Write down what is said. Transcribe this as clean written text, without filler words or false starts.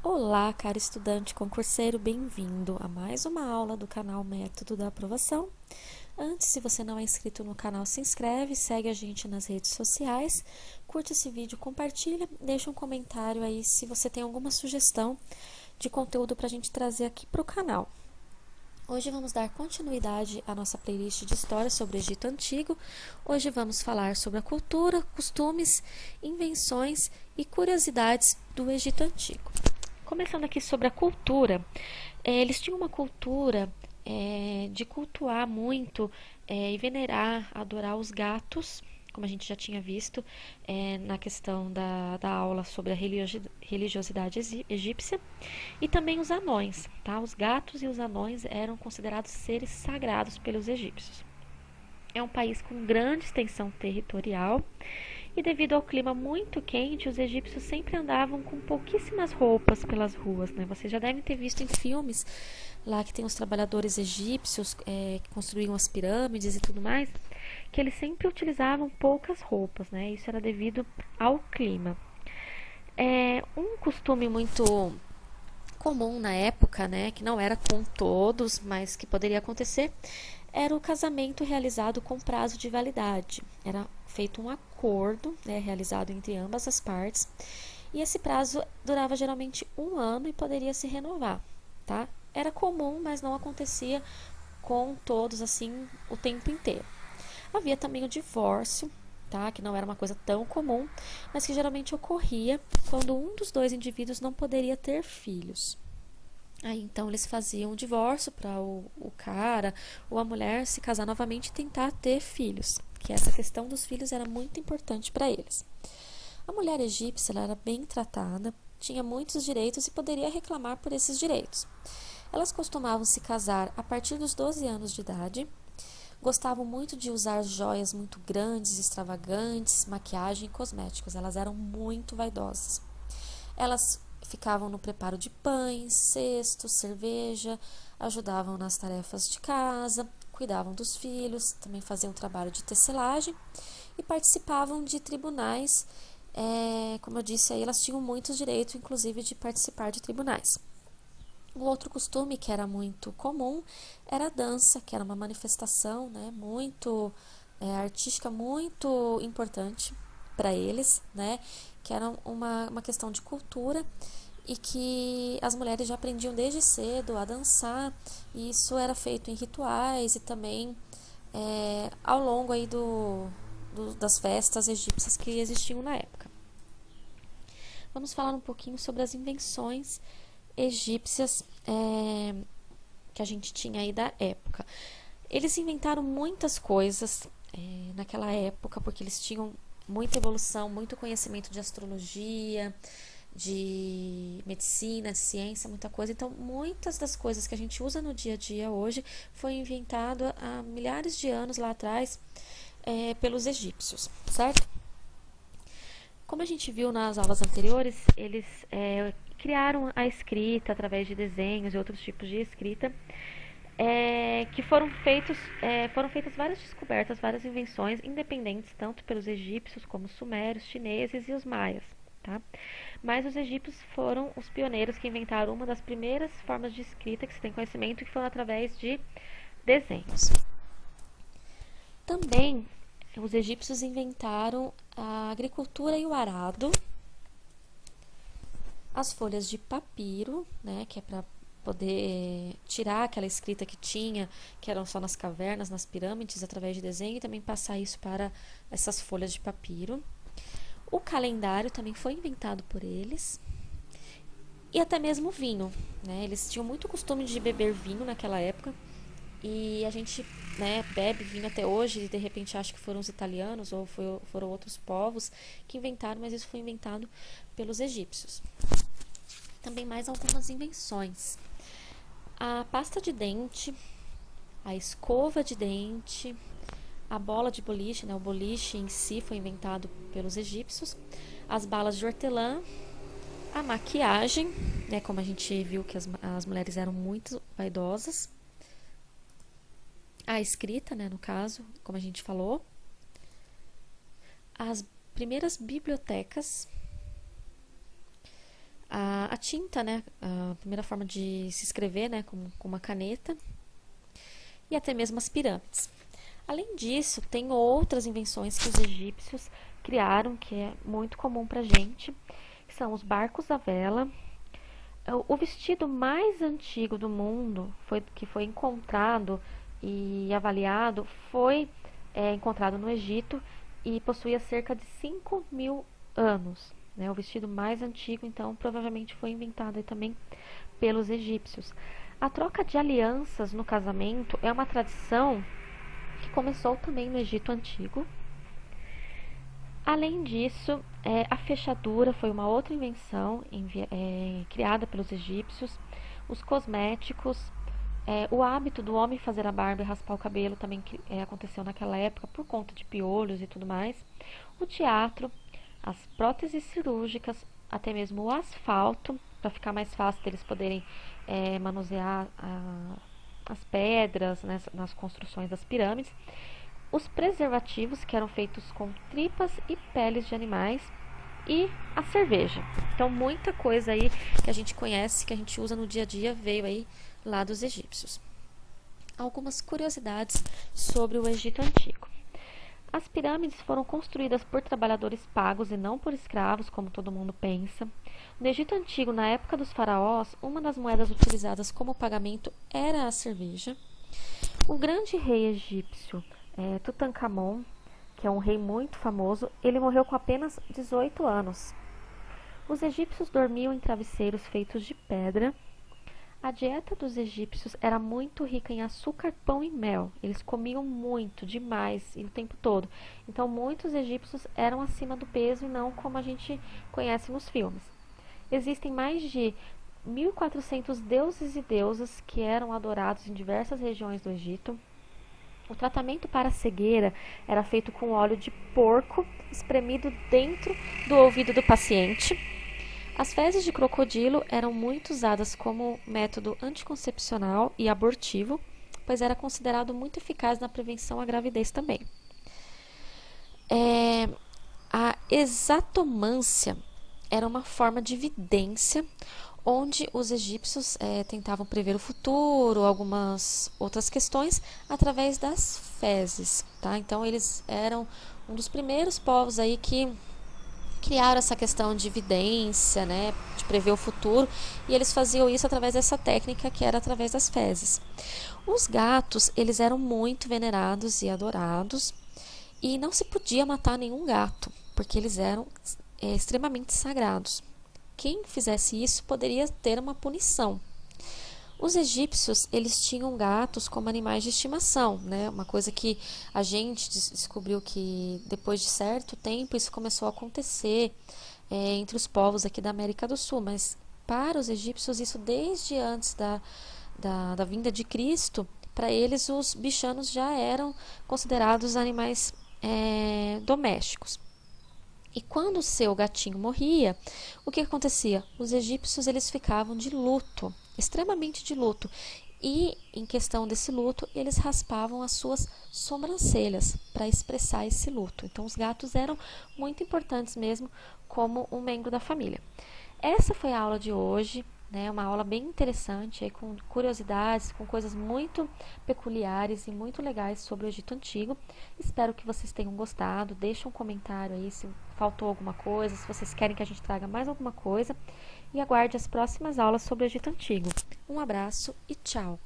Olá, caro estudante concurseiro, bem-vindo a mais uma aula do canal Método da Aprovação. Antes, se você não é inscrito no canal, se inscreve, segue a gente nas redes sociais, curte esse vídeo, compartilha, deixa um comentário aí se você tem alguma sugestão de conteúdo para a gente trazer aqui para o canal. Hoje vamos dar continuidade à nossa playlist de história sobre o Egito Antigo. Hoje vamos falar sobre a cultura, costumes, invenções e curiosidades do Egito Antigo. Começando aqui sobre a cultura, eles tinham uma cultura de cultuar muito e venerar, adorar os gatos, como a gente já tinha visto na questão da aula sobre a religiosidade egípcia, e também os anões, tá? Os gatos e os anões eram considerados seres sagrados pelos egípcios. É um país com grande extensão territorial e devido ao clima muito quente, os egípcios sempre andavam com pouquíssimas roupas pelas ruas, né? Vocês já devem ter visto em filmes lá que tem os trabalhadores egípcios que construíam as pirâmides e tudo mais, que eles sempre utilizavam poucas roupas, né? Isso era devido ao clima. Um costume muito comum na época, né, que não era com todos, mas que poderia acontecer, era o casamento realizado com prazo de validade. Era feito um acordo, né, realizado entre ambas as partes, e esse prazo durava geralmente 1 ano e poderia se renovar, tá? Era comum, mas não acontecia com todos assim o tempo inteiro. Havia também o divórcio, tá? Que não era uma coisa tão comum, mas que geralmente ocorria quando um dos dois indivíduos não poderia ter filhos. Aí então eles faziam um divórcio para o cara ou a mulher se casar novamente e tentar ter filhos, que essa questão dos filhos era muito importante para eles. A mulher egípcia ela era bem tratada, tinha muitos direitos e poderia reclamar por esses direitos. Elas costumavam se casar a partir dos 12 anos de idade, gostavam muito de usar joias muito grandes, extravagantes, maquiagem e cosméticos. Elas eram muito vaidosas. Elas ficavam no preparo de pães, cestos, cerveja, ajudavam nas tarefas de casa, cuidavam dos filhos, também faziam trabalho de tecelagem e participavam de tribunais. Como eu disse, aí elas tinham muitos direitos, inclusive, de participar de tribunais. Um outro costume que era muito comum era a dança, que era uma manifestação, né, muito artística, muito importante para eles, né, que era uma questão de cultura e que as mulheres já aprendiam desde cedo a dançar, e isso era feito em rituais e também ao longo aí das festas egípcias que existiam na época. Vamos falar um pouquinho sobre as invenções egípcias que a gente tinha aí da época. Eles inventaram muitas coisas naquela época, porque eles tinham muita evolução, muito conhecimento de astrologia, de medicina, de ciência, muita coisa. Então, muitas das coisas que a gente usa no dia a dia hoje foi inventado há milhares de anos lá atrás pelos egípcios, certo? Como a gente viu nas aulas anteriores, eles criaram a escrita através de desenhos e outros tipos de escrita, que foram feitas várias descobertas, várias invenções independentes, tanto pelos egípcios como os sumérios, chineses e os maias, tá? Mas os egípcios foram os pioneiros que inventaram uma das primeiras formas de escrita que se tem conhecimento, que foram através de desenhos. Também os egípcios inventaram a agricultura e o arado, as folhas de papiro, né, que é para poder tirar aquela escrita que tinha, que eram só nas cavernas, nas pirâmides, através de desenho, e também passar isso para essas folhas de papiro. O calendário também foi inventado por eles. E até mesmo o vinho, né? Eles tinham muito costume de beber vinho naquela época. E a gente, né, bebe vinho até hoje e de repente acha que foram os italianos ou foram outros povos que inventaram, mas isso foi inventado pelos egípcios. Também mais algumas invenções. A pasta de dente, a escova de dente, a bola de boliche, né, o boliche em si foi inventado pelos egípcios, as balas de hortelã, a maquiagem, né, como a gente viu que as mulheres eram muito vaidosas, a escrita, né, no caso, como a gente falou, as primeiras bibliotecas, a tinta, né, a primeira forma de se escrever, né, com uma caneta, e até mesmo as pirâmides. Além disso, tem outras invenções que os egípcios criaram, que é muito comum para a gente, que são os barcos à vela. O vestido mais antigo do mundo, que foi encontrado e avaliado, foi encontrado no Egito e possuía cerca de 5.000 anos. Né? O vestido mais antigo, então, provavelmente foi inventado aí também pelos egípcios. A troca de alianças no casamento é uma tradição que começou também no Egito Antigo. Além disso, a fechadura foi uma outra invenção criada pelos egípcios. Os cosméticos, o hábito do homem fazer a barba e raspar o cabelo também aconteceu naquela época por conta de piolhos e tudo mais. O teatro, as próteses cirúrgicas, até mesmo o asfalto, para ficar mais fácil deles poderem manusear as pedras, né, nas construções das pirâmides. Os preservativos, que eram feitos com tripas e peles de animais, e a cerveja. Então, muita coisa aí que a gente conhece, que a gente usa no dia a dia, veio aí lá dos egípcios. Algumas curiosidades sobre o Egito Antigo. As pirâmides foram construídas por trabalhadores pagos e não por escravos, como todo mundo pensa. No Egito Antigo, na época dos faraós, uma das moedas utilizadas como pagamento era a cerveja. O grande rei egípcio Tutankhamon, que é um rei muito famoso, ele morreu com apenas 18 anos. Os egípcios dormiam em travesseiros feitos de pedra. A dieta dos egípcios era muito rica em açúcar, pão e mel. Eles comiam muito, demais, e o tempo todo. Então, muitos egípcios eram acima do peso e não como a gente conhece nos filmes. Existem mais de 1.400 deuses e deusas que eram adorados em diversas regiões do Egito. O tratamento para a cegueira era feito com óleo de porco espremido dentro do ouvido do paciente. As fezes de crocodilo eram muito usadas como método anticoncepcional e abortivo, pois era considerado muito eficaz na prevenção à gravidez também. A exatomância era uma forma de vidência onde os egípcios tentavam prever o futuro, algumas outras questões, através das fezes. Tá? Então, eles eram um dos primeiros povos aí que criaram essa questão de vidência, né, de prever o futuro, e eles faziam isso através dessa técnica que era através das fezes. Os gatos, eles eram muito venerados e adorados, e não se podia matar nenhum gato, porque eles eram extremamente sagrados. Quem fizesse isso poderia ter uma punição. Os egípcios, eles tinham gatos como animais de estimação, né? Uma coisa que a gente descobriu que depois de certo tempo isso começou a acontecer entre os povos aqui da América do Sul, mas para os egípcios isso desde antes da vinda de Cristo, para eles os bichanos já eram considerados animais domésticos. E quando o seu gatinho morria, o que acontecia? Os egípcios eles ficavam de luto, extremamente de luto. E em questão desse luto, eles raspavam as suas sobrancelhas para expressar esse luto. Então os gatos eram muito importantes mesmo como um membro da família. Essa foi a aula de hoje. Uma aula bem interessante, com curiosidades, com coisas muito peculiares e muito legais sobre o Egito Antigo. Espero que vocês tenham gostado. Deixe um comentário aí se faltou alguma coisa, se vocês querem que a gente traga mais alguma coisa. E aguarde as próximas aulas sobre o Egito Antigo. Um abraço e tchau!